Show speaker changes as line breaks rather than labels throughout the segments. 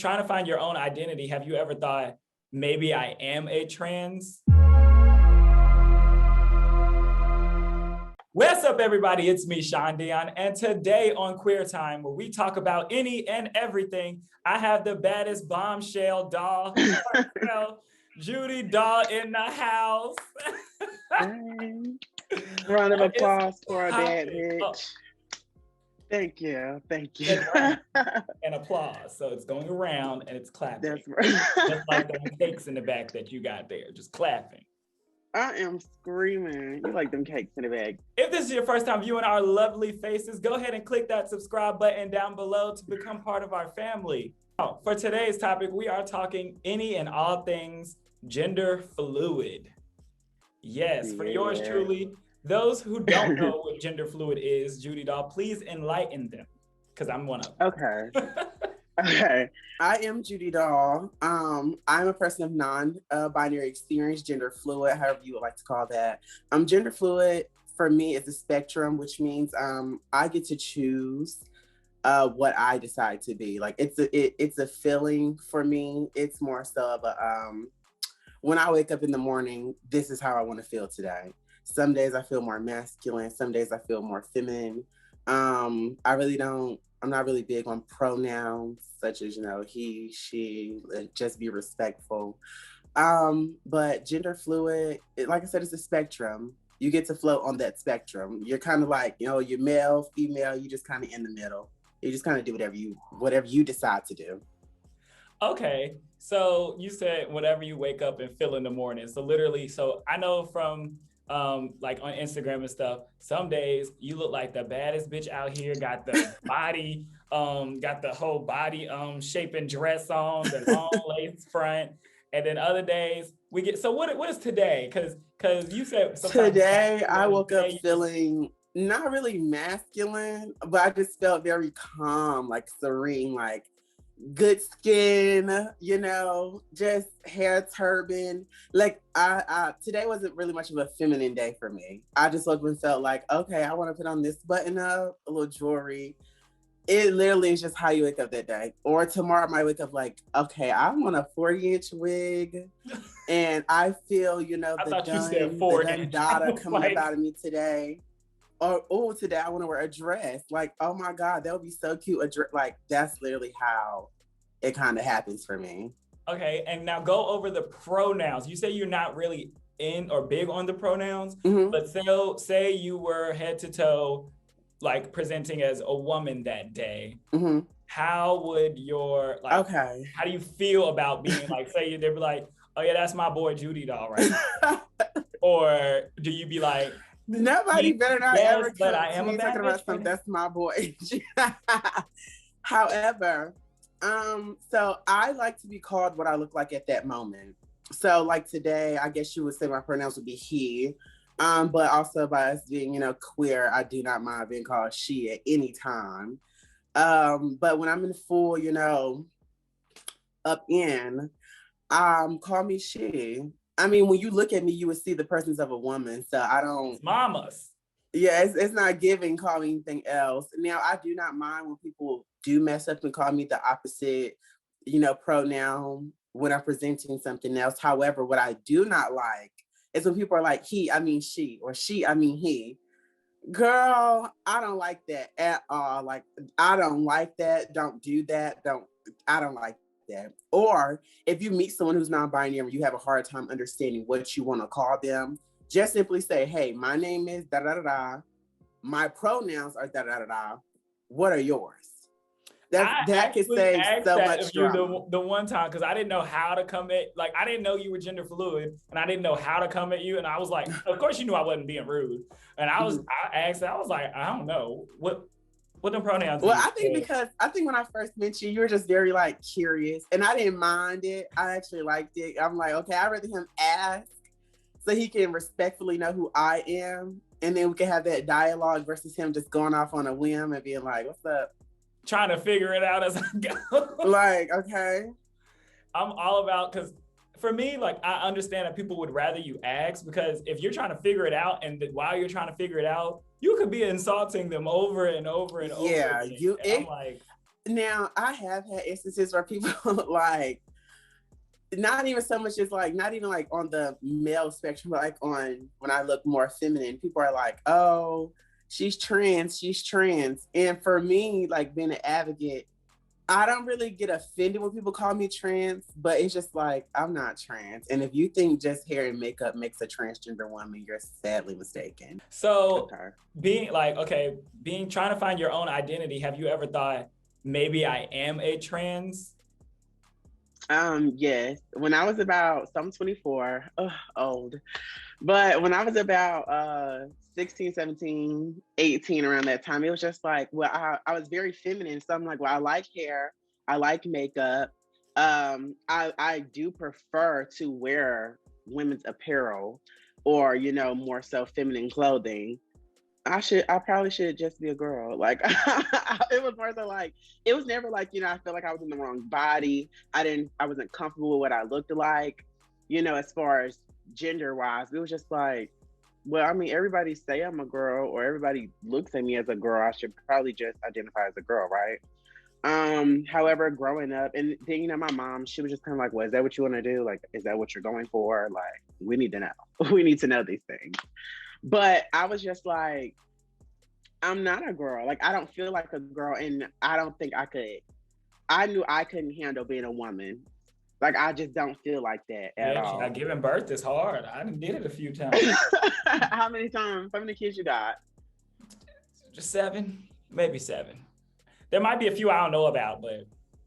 Trying to find your own identity, have you ever thought, maybe I am a trans? What's up, everybody? It's me, Shawn Deon, and today on Queer Time, where we talk about any and everything, I have the baddest bombshell doll, Judi doll in the house.
Round of applause for a bad bitch. Thank you.
And applause. So it's going around and it's clapping.
That's right.
Just like the cakes in the back that you got there, just clapping.
I am screaming. You like them cakes in the bag.
If this is your first time viewing our lovely faces, go ahead and click that subscribe button down below to become part of our family. For today's topic, we are talking any and all things gender fluid. Yes, for yours truly. Those who don't know what gender fluid is, Judi doll, please enlighten them, because I'm one of them.
Okay. I am Judi doll. I'm a person of non-binary experience, gender fluid, however you would like to call that. Gender fluid for me is a spectrum, which means I get to choose what I decide to be. Like it's a feeling for me. It's more so of a when I wake up in the morning, this is how I want to feel today. Some days I feel more masculine. Some days I feel more feminine. I'm not really big on pronouns such as, he, she, just be respectful. But gender fluid, like I said, it's a spectrum. You get to float on that spectrum. You're kind of like, you're male, female, you just kind of in the middle. You just kind of do whatever you decide to do.
Okay. So you said whatever you wake up and feel in the morning. So literally, so I know from like on Instagram and stuff, some days you look like the baddest bitch out here, got the body, got the whole body shaping dress on, the long lace front. And then other days we get, so what is today? Cause you said
today I woke up feeling not really masculine, but I just felt very calm, like serene, like good skin, just hair turban. Like I today wasn't really much of a feminine day for me. I just looked and felt like, okay, I want to put on this button up, a little jewelry. It literally is just how you wake up that day. Or tomorrow I might wake up like, okay, I want a 40-inch wig. And I feel, the done data coming up out of me today. Or today I want to wear a dress. Like, oh my God, that would be so cute. A dress, like that's literally how it kind of happens for me.
Okay, and now go over the pronouns. You say you're not really in or big on the pronouns, but say you were head to toe, like presenting as a woman that day. How would how do you feel about being like, say they'd be like, oh yeah, that's my boy Judi doll, right? Or do you be like,
nobody better not ever
but I am a bad
talking about something. That's my boy. However, so I like to be called what I look like at that moment. So like today, I guess you would say my pronouns would be he. But also by us being, queer, I do not mind being called she at any time. But when I'm in full, up in, call me she. I mean, when you look at me, you would see the presence of a woman. So I don't.
It's mamas.
Yeah, it's not giving call me anything else. Now, I do not mind when people do mess up and call me the opposite, pronoun when I'm presenting something else. However, what I do not like is when people are like, he, I mean she, or she, I mean he. Girl, I don't like that at all. Like, I don't like that. Don't do that. I don't like that. Or if you meet someone who's non-binary and you have a hard time understanding what you want to call them, just simply say, hey, my name is da-da-da-da. My pronouns are da-da-da-da. What are yours? That could save so much drama.
The one time, because I didn't know how to come at, like, I didn't know you were gender fluid, and I didn't know how to come at you, and I was like, of course you knew I wasn't being rude. And I asked, I was like, I don't know, what the pronouns?
Well, I think when I first met you were just very like curious, and I didn't mind it. I actually liked it. I'm like, okay, I'd rather him ask so he can respectfully know who I am, and then we can have that dialogue versus him just going off on a whim and being like, what's up?
Trying to figure it out as I go.
Like, okay.
I'm all about, because for me, like, I understand that people would rather you ask, because if you're trying to figure it out and while you're trying to figure it out, you could be insulting them over and over and over.
Yeah,
again. I'm like,
Now, I have had instances where people like, not even so much as like, not even like on the male spectrum, but like on when I look more feminine, people are like, oh, she's trans, she's trans. And for me, like being an advocate, I don't really get offended when people call me trans, but it's just like, I'm not trans. And if you think just hair and makeup makes a transgender woman, you're sadly mistaken.
So
Okay.
being like, okay, being trying to find your own identity, have you ever thought maybe I am a trans?
Yes. When I was about, so I'm 24, old. But when I was about 16, 17, 18, around that time, it was just like, well, I was very feminine. So I'm like, well, I like hair, I like makeup. I do prefer to wear women's apparel or, more so feminine clothing. I probably should just be a girl. Like it was more so like, it was never like, I felt like I was in the wrong body. I wasn't comfortable with what I looked like, as far as gender wise. It was just like, well, I mean, everybody say I'm a girl or everybody looks at me as a girl. I should probably just identify as a girl, right? However, growing up, and then my mom, she was just kind of like, well, is that what you want to do? Like, is that what you're going for? Like, we need to know. We need to know these things. But I was just like, I'm not a girl. Like, I don't feel like a girl, and I don't think I could. I knew I couldn't handle being a woman. Like, I just don't feel like that at
Yeah,
all.
giving birth is hard. I done did it a few times.
How many times? How many kids you got?
Just seven, maybe seven. There might be a few I don't know about, but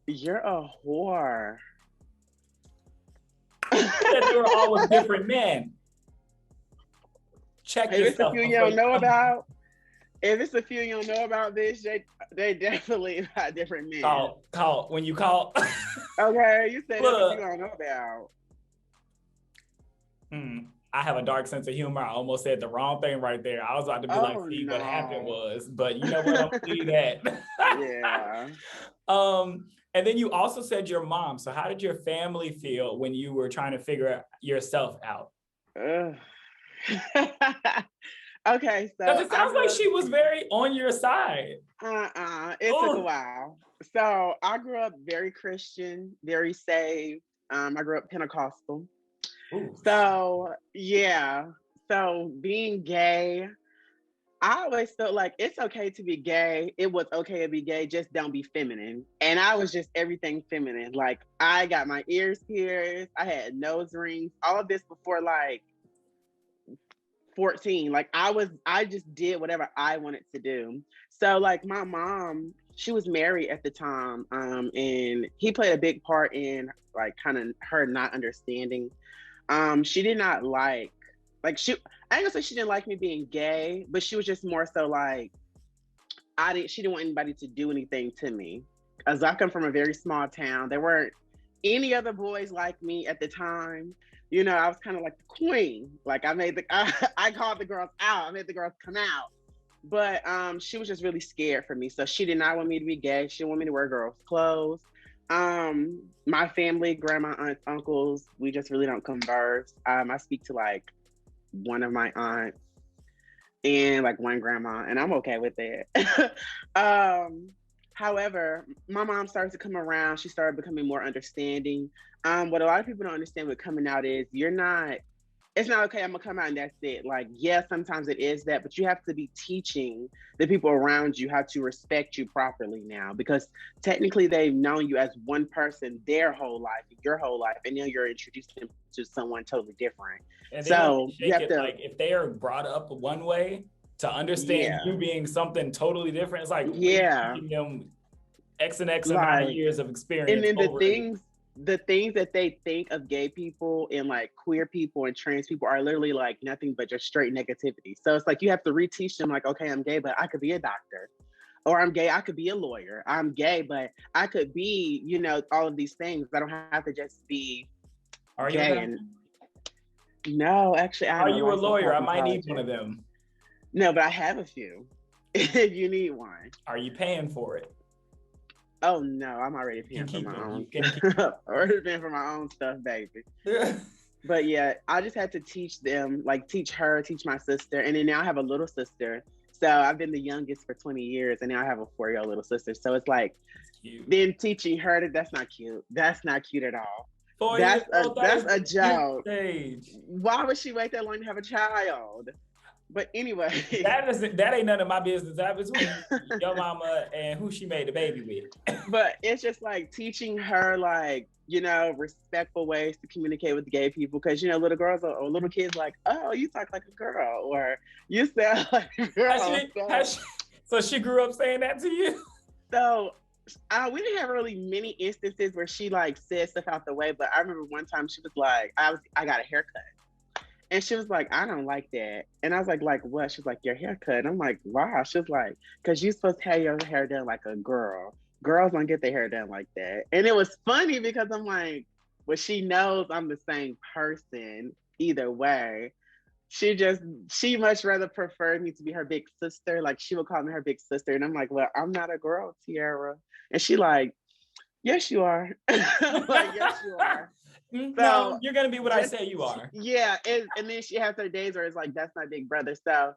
You're a whore.
that they were all with different men. Check
If it's a
yourself
few you
before
don't
you
know
come.
about, if it's a few you don't know about, bitch, they definitely got different men.
Call when you call.
Okay, you said there's a few
Look,
I don't know about.
I have a dark sense of humor. I almost said the wrong thing right there. I was about to be like,
Oh
see, what happened
no.
was, but you know what? I'm gonna leave that.
Yeah.
And then you also said your mom. So how did your family feel when you were trying to figure yourself out?
Ugh. Okay,
Because
so
it
I
sounds like
grew up.
she was very on your side.
It took a
Oh,
while. So I grew up very Christian, very saved. I grew up Pentecostal.
ooh,
So yeah. So being gay, I always felt like it's okay to be gay. It was okay to be gay, just don't be feminine. And I was just everything feminine. Like I got my ears pierced, I had nose rings, all of this before like 14. Like I just did whatever I wanted to do. So like my mom, she was married at the time, and he played a big part in like kind of her not understanding. She did not like she I ain't gonna say she didn't like me being gay, but she was just more so like she didn't want anybody to do anything to me. As I come from a very small town, there weren't any other boys like me at the time. I was kind of like the queen. Like I called the girls out. I made the girls come out. But she was just really scared for me. So she did not want me to be gay. She didn't want me to wear girls' clothes. My family, grandma, aunts, uncles, we just really don't converse. I speak to like one of my aunts and like one grandma, and I'm okay with it. um, However, my mom started to come around. She started becoming more understanding. What a lot of people don't understand with coming out is it's not okay, I'm gonna come out and that's it. Like, yes, sometimes it is that, but you have to be teaching the people around you how to respect you properly now, because technically they've known you as one person their whole life, your whole life, and now you're introducing them to someone totally different.
and then when they
So you
shake
have
it,
to,
like if they are brought up one way to understand
yeah,
you being something totally different, it's like what are you
yeah,
teaching them X and X amount of
like,
years of
and
experience
then
over again?
the things that they think of gay people and like queer people and trans people are literally like nothing but just straight negativity. So it's like you have to reteach them like, okay, I'm gay, but I could be a doctor. Or I'm gay, I could be a lawyer. I'm gay, but I could be, all of these things. I don't have to just be
Are you a
gay.
doctor?
And no, actually, I have
Are
a
you a
licensed
lawyer? I might need one
cosmetologist.
of them.
No, but I have a few if you need one.
Are you paying for it?
Oh no, I'm already
You can
paying for
keep
my
them.
own.
You can keep
Already paying for my own stuff, baby.
them.
But yeah, I just had to teach them, like teach her, teach my sister, and then now I have a little sister, So I've been the youngest for 20 years, and now I have a 4-year-old little sister. So it's like,
Cute.
then teaching her that that's not cute. That's not cute at all.
4 years old, that
That's
is
a
the cute
joke.
stage.
Why would she wait that long to have a child? But anyway,
that ain't none of my business. That between your mama and who she made the baby with.
but it's just like teaching her, like, you know, respectful ways to communicate with gay people, because you know, little girls or little kids like, oh, you talk like a girl, or you sound like a girl.
So she grew up saying that to you?
So we didn't have really many instances where she like said stuff out the way, but I remember one time she was like, I got a haircut. And she was like, I don't like that. And I was like what? She was like, your haircut. And I'm like, wow. She was like, because you're supposed to have your hair done like a girl. Girls don't get their hair done like that. And it was funny because I'm like, well, she knows I'm the same person either way. She much rather preferred me to be her big sister. Like, she would call me her big sister. And I'm like, well, I'm not a girl, Tiara. And she like, yes, you are. Like, yes, you are.
No, you're gonna be what I say you are.
Yeah, and then she has her days where it's like, that's my big brother. So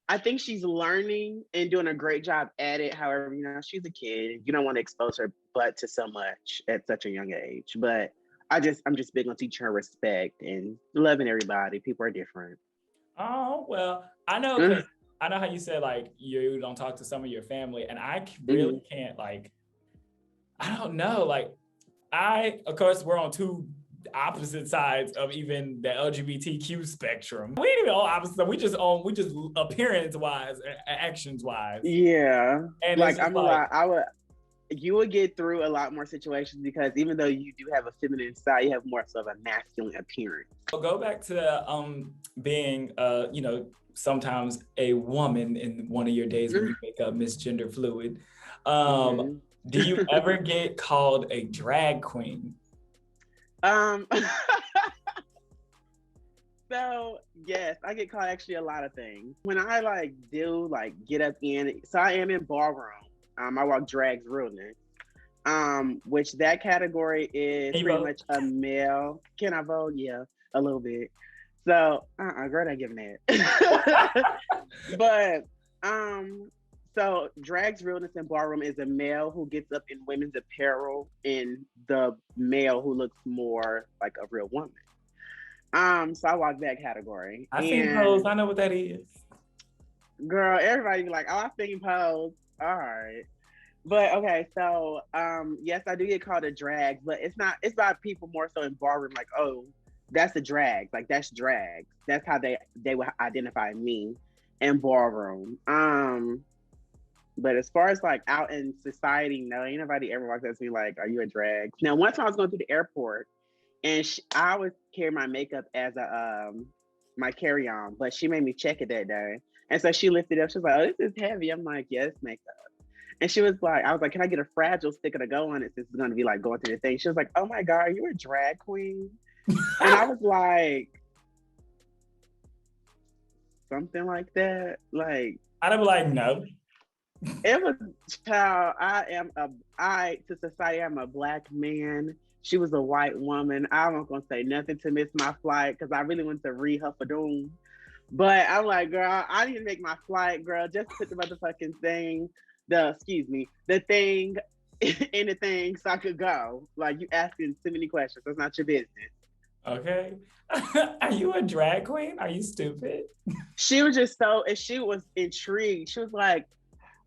I think she's learning and doing a great job at it. However, you know, she's a kid. You don't want to expose her butt to so much at such a young age. But I'm just big on teaching her respect and loving everybody. People are different.
Oh, well, I know, because I know how you said like you don't talk to some of your family, and I really can't, like, I don't know, like, of course, we're on two opposite sides of even the LGBTQ spectrum. We ain't even all opposite. We just appearance wise, actions wise.
Yeah,
and
like I'm like, you would get through a lot more situations because even though you do have a feminine side, you have more so of a masculine appearance.
I'll go back to being, you know, sometimes a woman in one of your days when you wake up misgender fluid. Do you ever get called a drag queen?
So yes, I get called actually a lot of things. When I like do like get up in, so I am in ballroom. I walk drags realness. Which that category is pretty much a male. Can I vote? Yeah, a little bit. So girl, not giving that. But so drags realness in ballroom is a male who gets up in women's apparel, and the male who looks more like a real woman. So I walk that category.
I seen Pose. I know what that is.
Girl, everybody be like, oh, I seen Pose. All right. But okay, so yes, I do get called a drag, but it's about people more so in ballroom, like, oh, that's a drag. Like, that's drag. That's how they would identify me in ballroom. But as far as like out in society, no, ain't nobody ever walks up to me like, are you a drag? Now, one time I was going through the airport, and I always carry my makeup as a my carry-on, but she made me check it that day. And so she lifted it up. She was like, oh, this is heavy. I'm like, yeah, it's makeup. And she was like, I was like, can I get a fragile sticker to go on it since it's going to be like going through the thing? She was like, oh my God, are you a drag queen? And I was like, something like that. Like,
I'd be like, no.
It was, child, to society, I'm a Black man. She was a white woman. I'm not going to say nothing to miss my flight because I really want to read her for doom. But I'm like, girl, I didn't make my flight, girl. Just put the motherfucking thing, the thing in the thing so I could go. Like, you asking too many questions. That's not your business.
Okay. Are you a drag queen? Are you stupid?
She was just and she was intrigued. She was like,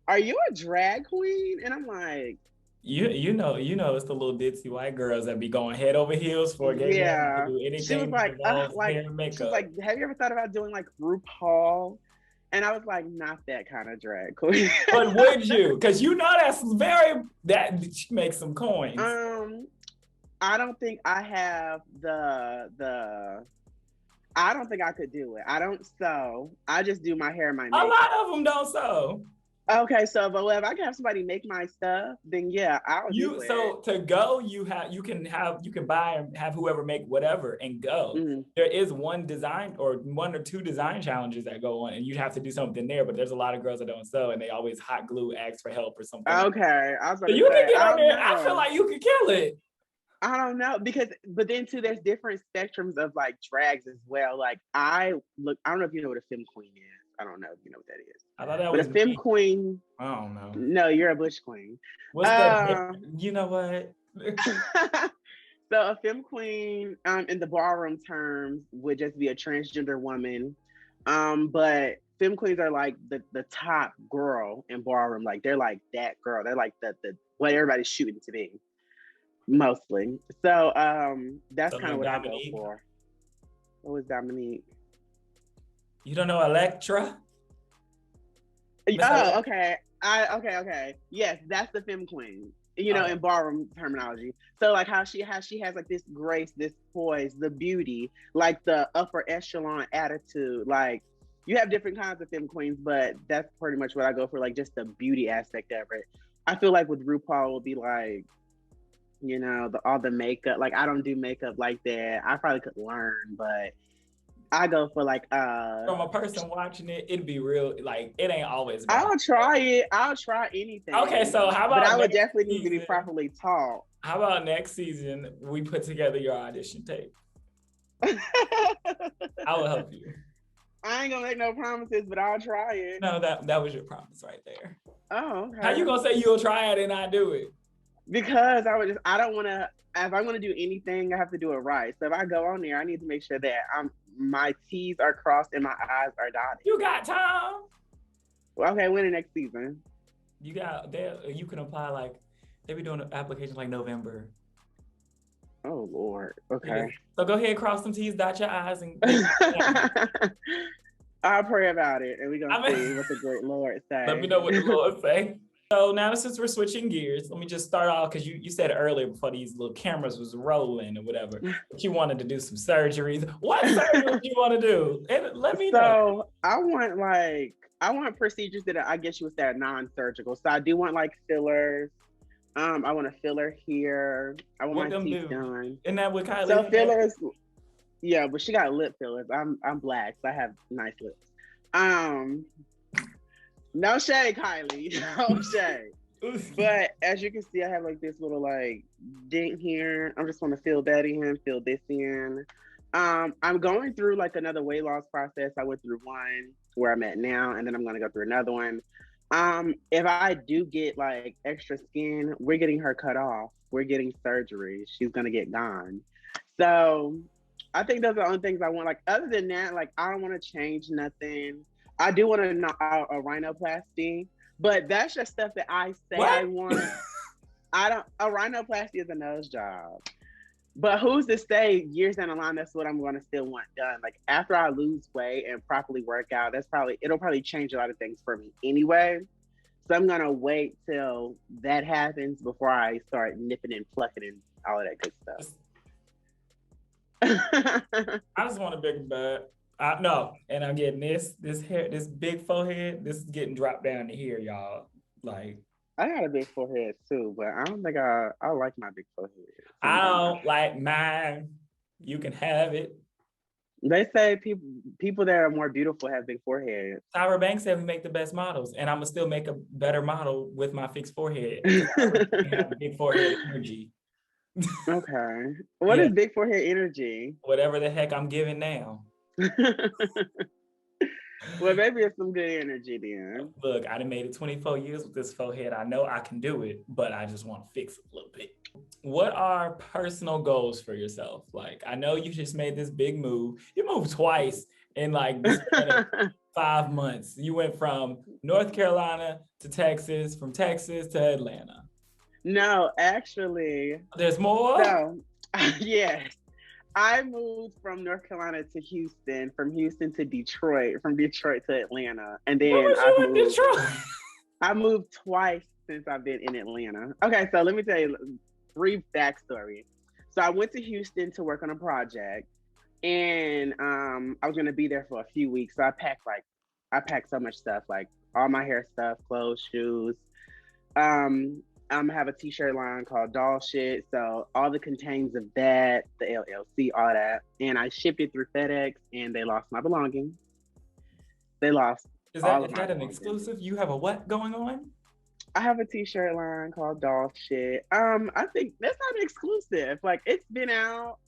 are you a drag queen? And I'm like,
you know, it's the little ditzy white girls that be going head over heels for a gay man to do anything.
She was like,
hair and makeup.
She was like, have you ever thought about doing like RuPaul? And I was like, not that kind of drag queen.
But would you? Because you know that she makes some coins.
I don't think I have I don't think I could do it. I don't sew. I just do my hair and my makeup.
A lot of them don't sew.
Okay, so if I can have somebody make my stuff, then yeah, I'll do it.
So to go, you can buy and have whoever make whatever and go. Mm-hmm. There is one or two design challenges that go on, and you have to do something there. But there's a lot of girls that don't sew, and they always hot glue, ask for help or something.
Okay, I was
so you can get on there. I feel like you could kill it.
I don't know but then too, there's different spectrums of like drags as well. Like I don't know if you know what a femme queen is. I don't know if you know what that is.
I thought that
But a
was
femme
me.
queen.
I don't know.
No, you're a butch queen.
What's the? You know what?
So a femme queen, in the ballroom terms, would just be a transgender woman. But femme queens are like the top girl in ballroom. Like they're like that girl. They're like the what everybody's shooting to be, mostly. So that's
So
kind of
like
what I go
Dominique.
for. What was Dominique?
You don't know Electra?
Oh, okay. Okay. Yes, that's the femme queen. You know, in ballroom terminology. So like how she has like this grace, this poise, the beauty, like the upper echelon attitude. Like you have different kinds of femme queens, but that's pretty much what I go for, like just the beauty aspect of it. I feel like with RuPaul will be like, you know, all the makeup. Like I don't do makeup like that. I probably could learn, but I go for like
from a person watching it, it'd be real. Like it ain't always about.
I'll try it. I'll try anything.
Okay, so how about?
But I would definitely need to be properly taught.
How about next season we put together your audition tape? I will help you.
I ain't gonna make no promises, but I'll try it.
No, that was your promise right there.
Oh, okay.
How you gonna say you'll try it and not do it?
Because I don't want to. If I'm gonna do anything, I have to do it right. So if I go on there, I need to make sure that my T's are crossed and my I's are dotted.
You got time.
Well, okay, when the next season?
You got there. You can apply like they be doing applications like November.
Oh Lord. Okay.
So go ahead, cross some T's, dot your I's, and
I'll pray about it, and we're gonna see what the great Lord say.
Let me know what the Lord say. So now since we're switching gears, let me just start off because you said earlier before these little cameras was rolling or whatever, but you wanted to do some surgeries. What surgery do you want to do? And let me know.
So I want procedures that I guess you would say are non-surgical. So I do want like fillers. I want a filler here. I want my teeth done.
Isn't that what Kylie?
So fillers, yeah, but she got lip fillers. I'm black, so I have nice lips. No shade, Kylie. No shade. But as you can see, I have like this little like dent here. I just want to fill that in, fill this in. I'm going through like another weight loss process. I went through one where I'm at now, and then I'm gonna go through another one. If I do get like extra skin, we're getting her cut off. We're getting surgery. She's gonna get gone. So I think those are the only things I want. Like other than that, like I don't want to change nothing. I do want a rhinoplasty, but that's just stuff that I say I want. A rhinoplasty is a nose job. But who's to say years down the line, that's what I'm going to still want done. Like after I lose weight and properly work out, it'll probably change a lot of things for me anyway. So I'm going to wait till that happens before I start nipping and plucking and all of that good
stuff. I just want a bigger butt. No, and I'm getting this hair, this big forehead. This is getting dropped down to here, y'all. Like
I got a big forehead too, but I don't think I like my big forehead.
I don't like mine. You can have it.
They say people that are more beautiful have big foreheads.
Tyra Banks said we make the best models, and I'm gonna still make a better model with my fixed forehead. Have big forehead energy.
Okay. What is big forehead energy?
Whatever the heck I'm giving now.
Well, maybe it's some good energy then.
Look, I done made it 24 years with this forehead. I know I can do it, but I just want to fix it a little bit. What are personal goals for yourself? Like, I know you just made this big move. You moved twice in like 5 months. You went from North Carolina to Texas, from Texas to Atlanta.
No, actually.
There's more?
So, yes. I moved from North Carolina to Houston, from Houston to Detroit, from Detroit to Atlanta. And then I moved twice since I've been in Atlanta. Okay, so let me tell you brief backstory. So I went to Houston to work on a project, and I was gonna be there for a few weeks. So I packed so much stuff, like all my hair stuff, clothes, shoes. Have a t-shirt line called Doll Shit. So all the contains of that, the LLC, all that. And I shipped it through FedEx, and they lost my belongings. They lost
Is that an exclusive? You have a what going on?
I have a t-shirt line called Doll Shit. I think that's not an exclusive. Like it's been out.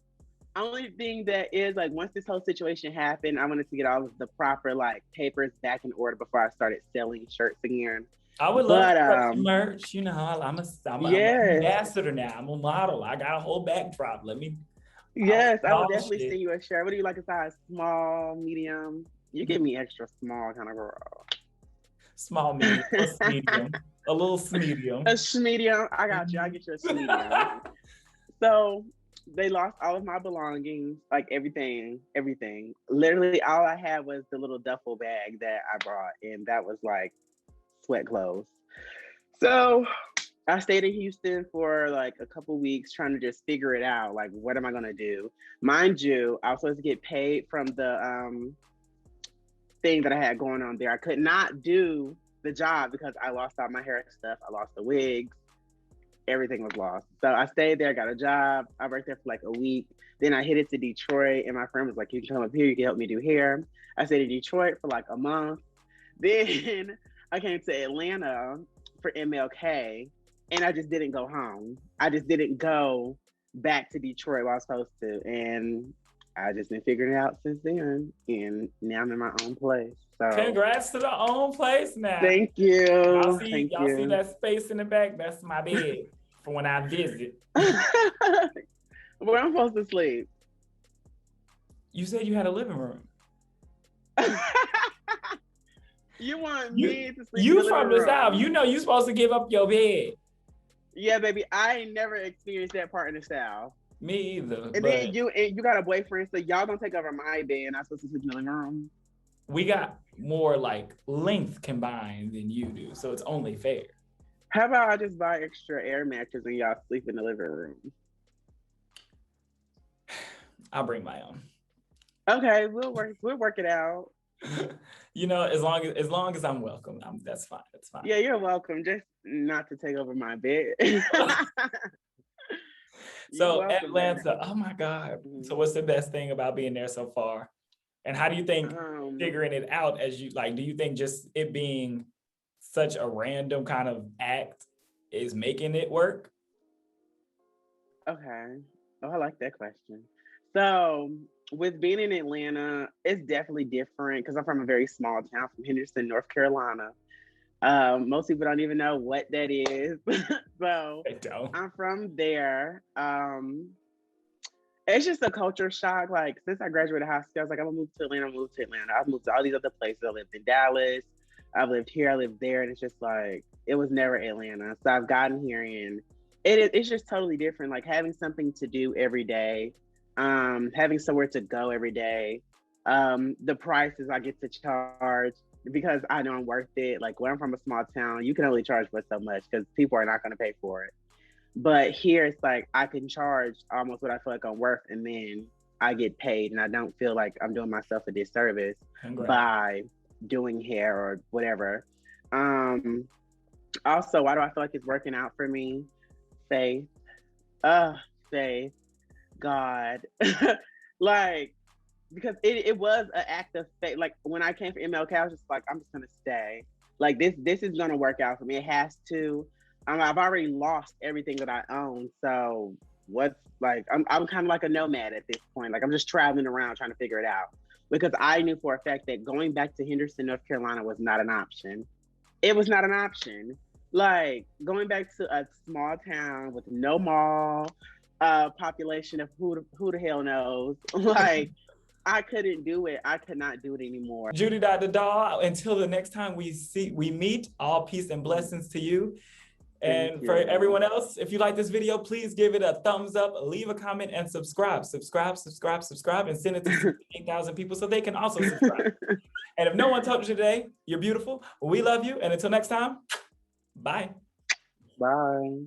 Only thing that is like once this whole situation happened, I wanted to get all of the proper like papers back in order before I started selling shirts again.
I would love to
But
put up some merch. You know, I'm an
yes,
ambassador now. I'm a model. I got a whole backdrop. I'll
yes, I will
all
definitely
shit.
send you a shirt. What do you like a size? Small, medium? You give me extra small kind of girl.
Small, medium, plus medium, a little medium.
A medium. I got you. I get you a medium. So they lost all of my belongings, like everything. Literally, all I had was the little duffel bag that I brought, and that was like sweat clothes. So I stayed in Houston for like a couple weeks trying to just figure it out. Like, what am I gonna do? Mind you, I was supposed to get paid from the thing that I had going on there. I could not do the job because I lost all my hair stuff. I lost the wigs. Everything was lost. So I stayed there, got a job. I worked there for like a week. Then I headed to Detroit, and my friend was like, "You can come up here. You can help me do hair." I stayed in Detroit for like a month. Then I came to Atlanta for MLK, and I just didn't go home. I just didn't go back to Detroit while I was supposed to, and I just been figuring it out since then. And now I'm in my own place. So
Congrats to the own place now.
thank you, thank
Y'all see
you.
that space in the back? That's my bed for when I visit.
Where I'm supposed to sleep.
You said you had a living room.
You want me to sleep in
You
the
from
living
the South.
room?
You know you supposed to give up your bed.
Yeah, baby. I ain't never experienced that part in the South.
Me either.
And then
But
you got a boyfriend, so y'all gonna take over my bed, and I'm supposed to sleep in the living room.
we got more like length combined than you do, so it's only fair.
How about I just buy extra air mattress and y'all sleep in the living room?
I'll bring my own.
Okay, we'll work it out.
You know, as long as I'm welcome, that's fine. That's fine.
Yeah, you're welcome. Just not to take over my bed.
So
welcome,
Atlanta,
baby.
oh my God. So what's the best thing about being there so far? And how do you think figuring it out as you like, do you think just it being such a random kind of act is making it work?
Okay. Oh, I like that question. So with being in Atlanta, it's definitely different because I'm from a very small town from Henderson, North Carolina. Most people don't even know what that is. So
I don't.
I'm from there. It's just a culture shock. Like since I graduated high school, I was like, I'm gonna move to Atlanta, move to Atlanta. I've moved to all these other places. I lived in Dallas, I've lived here, I lived there, and it's just like it was never Atlanta. So I've gotten here and it's just totally different. Like having something to do every day, having somewhere to go every day, the prices I get to charge because I know I'm worth it. Like when I'm from a small town, you can only charge for so much because people are not going to pay for it. But here it's like I can charge almost what I feel like I'm worth, and then I get paid, and I don't feel like I'm doing myself a disservice by doing hair or whatever. Also, why do I feel like it's working out for me? Faith, faith, God, like because it was an act of faith. Like when I came for MLK, I was just like, I'm just gonna stay. Like this is gonna work out for me. It has to. I've already lost everything that I own, so what's like I'm kind of like a nomad at this point. Like I'm just traveling around trying to figure it out because I knew for a fact that going back to Henderson, North Carolina was not an option. It was not an option. Like going back to a small town with no mall, population of who the hell knows. Like I couldn't do it. I could not do it anymore.
Judi Dr. Daw, until the next time we meet, all peace and blessings to you. And for everyone else, if you like this video, please give it a thumbs up, leave a comment, and subscribe, and send it to 8,000 people so they can also subscribe. And if no one told you today, you're beautiful. We love you. And until next time, bye.
Bye.